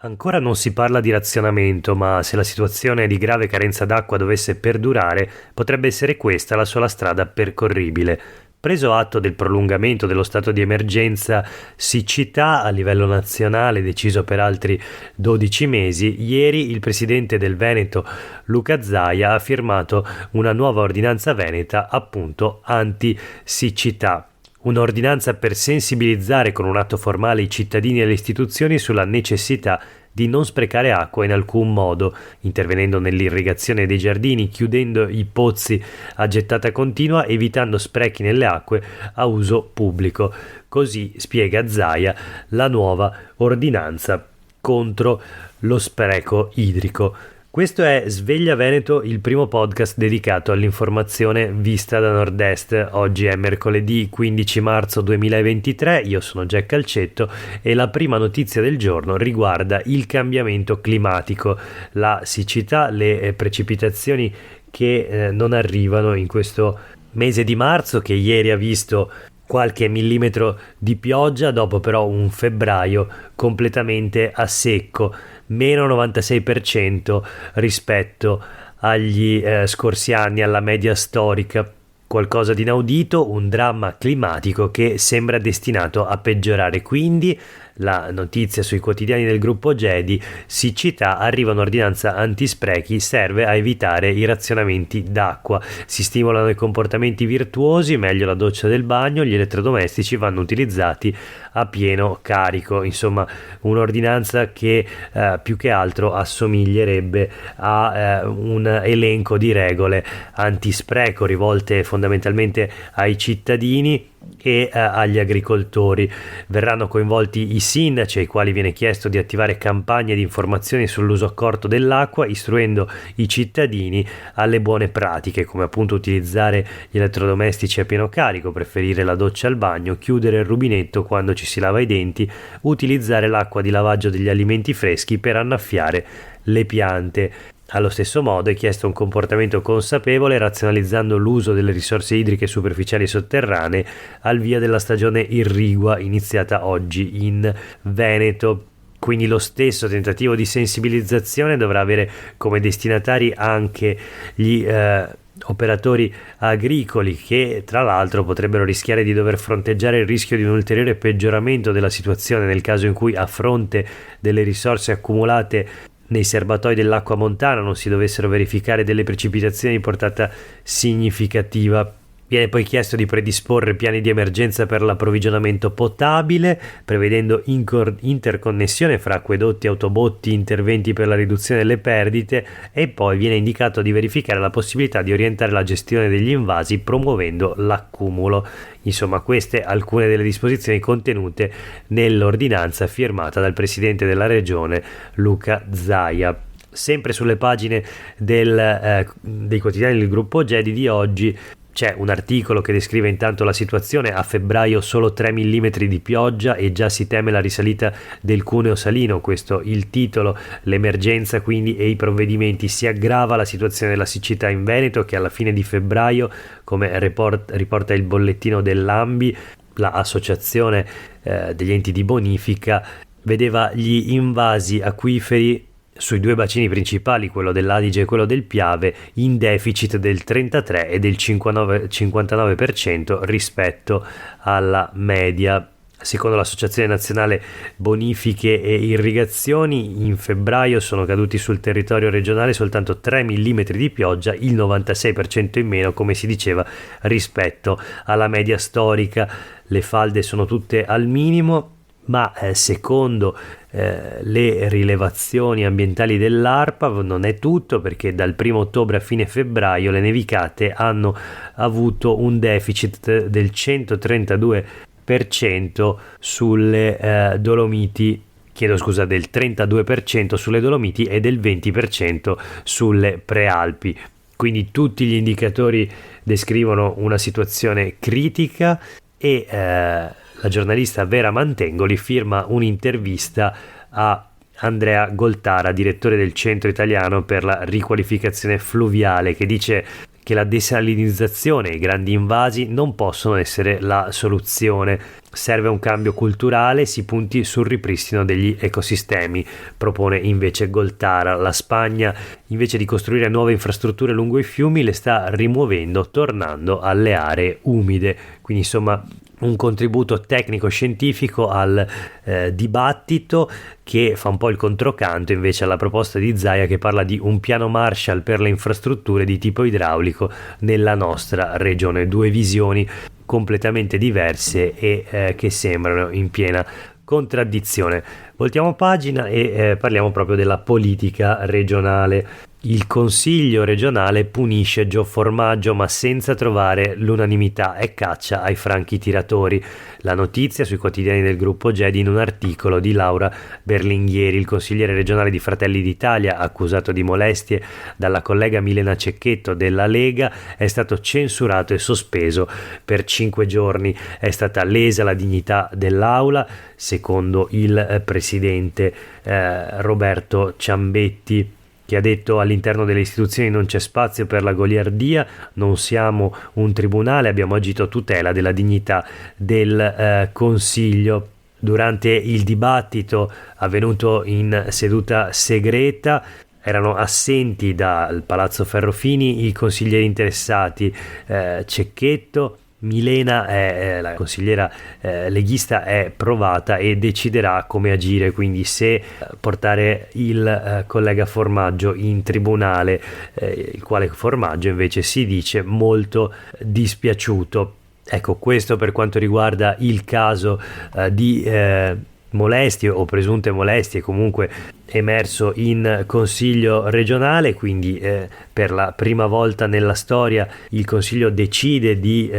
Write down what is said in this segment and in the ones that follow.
Ancora non si parla di razionamento, ma se la situazione di grave carenza d'acqua dovesse perdurare, potrebbe essere questa la sola strada percorribile. Preso atto del prolungamento dello stato di emergenza siccità a livello nazionale, deciso per altri 12 mesi, ieri il presidente del Veneto, Luca Zaia, ha firmato una nuova ordinanza veneta, appunto anti-siccità. Un'ordinanza per sensibilizzare con un atto formale i cittadini e le istituzioni sulla necessità di non sprecare acqua in alcun modo, intervenendo nell'irrigazione dei giardini, chiudendo i pozzi a gettata continua, evitando sprechi nelle acque a uso pubblico. Così spiega Zaia la nuova ordinanza contro lo spreco idrico. Questo è Sveglia Veneto, il primo podcast dedicato all'informazione vista da nord-est. Oggi è mercoledì 15 marzo 2023, io sono Jack Calcetto e la prima notizia del giorno riguarda il cambiamento climatico, la siccità, le precipitazioni che non arrivano in questo mese di marzo, che ieri ha visto qualche millimetro di pioggia, dopo però un febbraio completamente a secco, meno 96% rispetto agli scorsi anni, alla media storica. Qualcosa di inaudito, un dramma climatico che sembra destinato a peggiorare. Quindi la notizia sui quotidiani del gruppo Gedi: siccità, arriva un'ordinanza antisprechi, serve a evitare i razionamenti d'acqua, si stimolano i comportamenti virtuosi, meglio la doccia del bagno, gli elettrodomestici vanno utilizzati a pieno carico. Insomma, un'ordinanza che più che altro assomiglierebbe a un elenco di regole antispreco rivolte fondamentalmente ai cittadini e agli agricoltori. Verranno coinvolti i sindaci, ai quali viene chiesto di attivare campagne di informazioni sull'uso accorto dell'acqua, istruendo i cittadini alle buone pratiche, come appunto utilizzare gli elettrodomestici a pieno carico, preferire la doccia al bagno, chiudere il rubinetto quando ci si lava i denti, utilizzare l'acqua di lavaggio degli alimenti freschi per annaffiare le piante. Allo stesso modo è chiesto un comportamento consapevole, razionalizzando l'uso delle risorse idriche superficiali e sotterranee al via della stagione irrigua iniziata oggi in Veneto. Quindi lo stesso tentativo di sensibilizzazione dovrà avere come destinatari anche gli operatori agricoli, che tra l'altro potrebbero rischiare di dover fronteggiare il rischio di un ulteriore peggioramento della situazione nel caso in cui, a fronte delle risorse accumulate nei serbatoi dell'acqua montana, non si dovessero verificare delle precipitazioni di portata significativa. Viene poi chiesto di predisporre piani di emergenza per l'approvvigionamento potabile, prevedendo interconnessione fra acquedotti, autobotti, interventi per la riduzione delle perdite, e poi viene indicato di verificare la possibilità di orientare la gestione degli invasi promuovendo l'accumulo. Insomma, queste alcune delle disposizioni contenute nell'ordinanza firmata dal presidente della regione Luca Zaia. Sempre sulle pagine dei quotidiani del gruppo Gedi di oggi c'è un articolo che descrive intanto la situazione. A febbraio solo 3 mm di pioggia e già si teme la risalita del cuneo salino, questo il titolo. L'emergenza quindi e i provvedimenti: si aggrava la situazione della siccità in Veneto, che alla fine di febbraio, come riporta il bollettino dell'ANBI, l'associazione degli enti di bonifica, vedeva gli invasi acquiferi sui due bacini principali, quello dell'Adige e quello del Piave, in deficit del 33 e del 59% rispetto alla media. Secondo l'Associazione Nazionale Bonifiche e Irrigazioni, in febbraio sono caduti sul territorio regionale soltanto 3 mm di pioggia, il 96% in meno, come si diceva, rispetto alla media storica. Le falde sono tutte al minimo, ma secondo le rilevazioni ambientali dell'ARPA non è tutto, perché dal 1 ottobre a fine febbraio le nevicate hanno avuto un deficit del 132% sulle Dolomiti, del 32% sulle Dolomiti e del 20% sulle Prealpi. Quindi tutti gli indicatori descrivono una situazione critica e la giornalista Vera Mantengoli firma un'intervista a Andrea Goltara, direttore del Centro Italiano per la Riqualificazione Fluviale, che dice che la desalinizzazione e i grandi invasi non possono essere la soluzione. Serve un cambio culturale, si punti sul ripristino degli ecosistemi, propone invece Goltara. La Spagna, invece di costruire nuove infrastrutture lungo i fiumi, le sta rimuovendo, tornando alle aree umide. Quindi insomma un contributo tecnico-scientifico al dibattito, che fa un po' il controcanto invece alla proposta di Zaia, che parla di un piano Marshall per le infrastrutture di tipo idraulico nella nostra regione. Due visioni completamente diverse e che sembrano in piena contraddizione. Voltiamo pagina e parliamo proprio della politica regionale. Il Consiglio regionale punisce Gio Formaggio ma senza trovare l'unanimità e caccia ai franchi tiratori. La notizia sui quotidiani del gruppo GEDI in un articolo di Laura Berlinghieri. Il consigliere regionale di Fratelli d'Italia, accusato di molestie dalla collega Milena Cecchetto della Lega, è stato censurato e sospeso per 5 giorni. È stata lesa la dignità dell'Aula, secondo il presidente Roberto Ciambetti, che ha detto: all'interno delle istituzioni non c'è spazio per la goliardia, non siamo un tribunale, abbiamo agito a tutela della dignità del Consiglio. Durante il dibattito avvenuto in seduta segreta erano assenti dal Palazzo Ferrofini i consiglieri interessati, Cecchetto. Milena, la consigliera leghista, è provata e deciderà come agire, quindi se portare il collega Formaggio in tribunale, il quale Formaggio invece si dice molto dispiaciuto. Ecco, questo per quanto riguarda il caso di molestie o presunte molestie comunque emerso in Consiglio regionale. Quindi per la prima volta nella storia il Consiglio decide di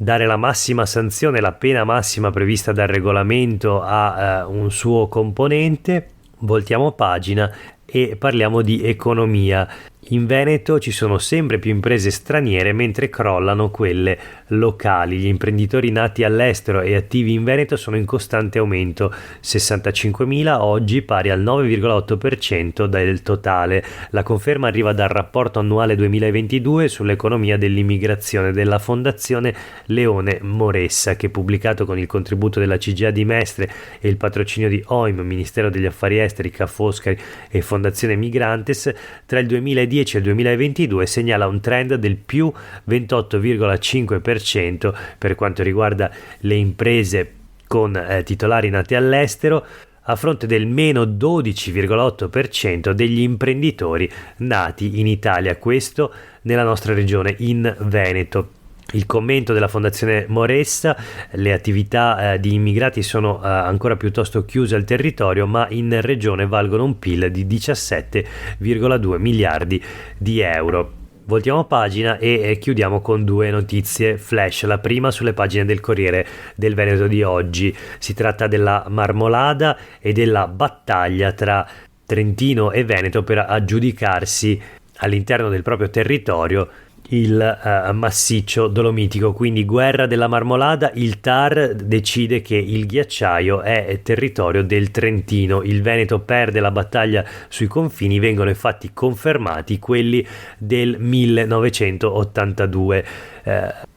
dare la massima sanzione, la pena massima prevista dal regolamento a un suo componente. Voltiamo pagina e parliamo di economia. In Veneto ci sono sempre più imprese straniere mentre crollano quelle locali. Gli imprenditori nati all'estero e attivi in Veneto sono in costante aumento, 65.000 oggi, pari al 9,8% del totale. La conferma arriva dal rapporto annuale 2022 sull'economia dell'immigrazione della Fondazione Leone Moressa, che, pubblicato con il contributo della CGIA di Mestre e il patrocinio di OIM, Ministero degli Affari Esteri, Ca' Foscari e Fondazione Migrantes, tra il 2010 e il 2022 segnala un trend del più 28,5% per quanto riguarda le imprese con titolari nati all'estero, a fronte del meno 12,8% degli imprenditori nati in Italia, questo nella nostra regione, in Veneto. Il commento della Fondazione Moressa: le attività di immigrati sono ancora piuttosto chiuse al territorio, ma in regione valgono un PIL di 17,2 miliardi di euro. Voltiamo pagina e chiudiamo con due notizie flash. La prima sulle pagine del Corriere del Veneto di oggi. Si tratta della Marmolada e della battaglia tra Trentino e Veneto per aggiudicarsi all'interno del proprio territorio il massiccio dolomitico. Quindi guerra della Marmolada, il TAR decide che il ghiacciaio è territorio del Trentino, il Veneto perde la battaglia sui confini, vengono infatti confermati quelli del 1982.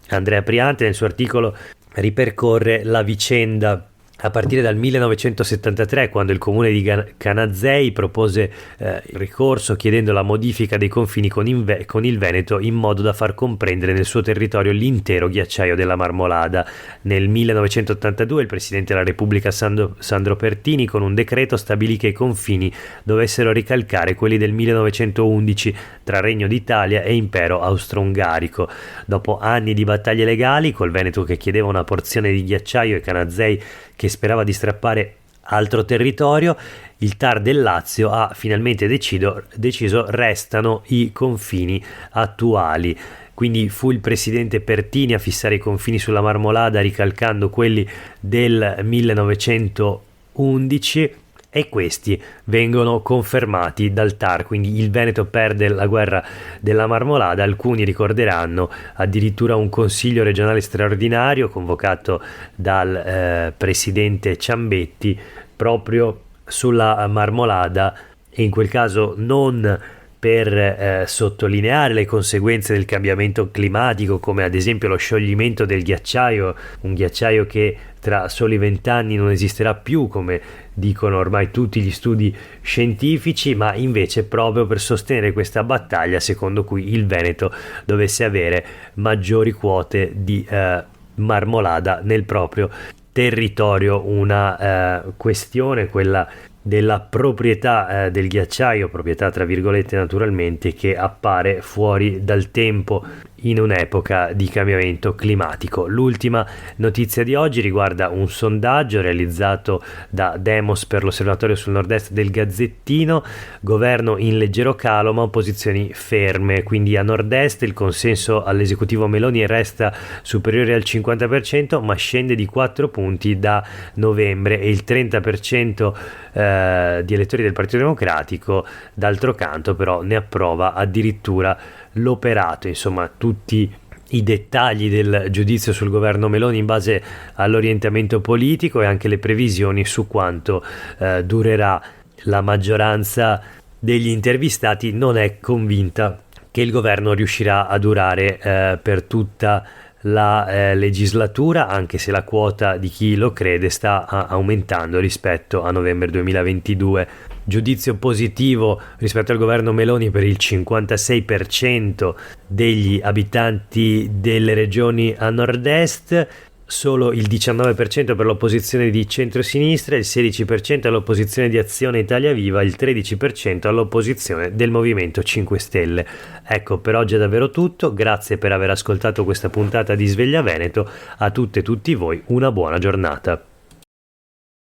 Andrea Priante nel suo articolo ripercorre la vicenda a partire dal 1973, quando il comune di Canazei propose ricorso chiedendo la modifica dei confini con il Veneto in modo da far comprendere nel suo territorio l'intero ghiacciaio della Marmolada. Nel 1982 il Presidente della Repubblica Sandro Pertini, con un decreto, stabilì che i confini dovessero ricalcare quelli del 1911 tra Regno d'Italia e Impero Austro-Ungarico. Dopo anni di battaglie legali, col Veneto che chiedeva una porzione di ghiacciaio e Canazei che sperava di strappare altro territorio, il TAR del Lazio ha finalmente deciso restano i confini attuali. Quindi fu il presidente Pertini a fissare i confini sulla Marmolada ricalcando quelli del 1911 e questi vengono confermati dal TAR. Quindi il Veneto perde la guerra della Marmolada. Alcuni ricorderanno addirittura un consiglio regionale straordinario convocato dal presidente Ciambetti proprio sulla Marmolada, e in quel caso non per sottolineare le conseguenze del cambiamento climatico, come ad esempio lo scioglimento del ghiacciaio, un ghiacciaio che tra soli 20 anni non esisterà più, come dicono ormai tutti gli studi scientifici, ma invece proprio per sostenere questa battaglia secondo cui il Veneto dovesse avere maggiori quote di marmolada nel proprio territorio. Una questione, quella della proprietà del ghiacciaio, proprietà tra virgolette naturalmente, che appare fuori dal tempo in un'epoca di cambiamento climatico. L'ultima notizia di oggi riguarda un sondaggio realizzato da Demos per l'Osservatorio sul Nord-Est del Gazzettino. Governo in leggero calo ma opposizioni ferme, quindi a Nord-Est il consenso all'esecutivo Meloni resta superiore al 50% ma scende di 4 punti da novembre, e il 30% di elettori del Partito Democratico d'altro canto però ne approva addirittura l'operato. Insomma, tutti i dettagli del giudizio sul governo Meloni in base all'orientamento politico e anche le previsioni su quanto durerà. La maggioranza degli intervistati non è convinta che il governo riuscirà a durare per tutta la legislatura, anche se la quota di chi lo crede sta aumentando rispetto a novembre 2022. Giudizio positivo rispetto al governo Meloni per il 56% degli abitanti delle regioni a nord-est, solo il 19% per l'opposizione di centrosinistra, il 16% all'opposizione di Azione Italia Viva, il 13% all'opposizione del Movimento 5 Stelle. Ecco, per oggi è davvero tutto, grazie per aver ascoltato questa puntata di Sveglia Veneto, a tutte e tutti voi una buona giornata.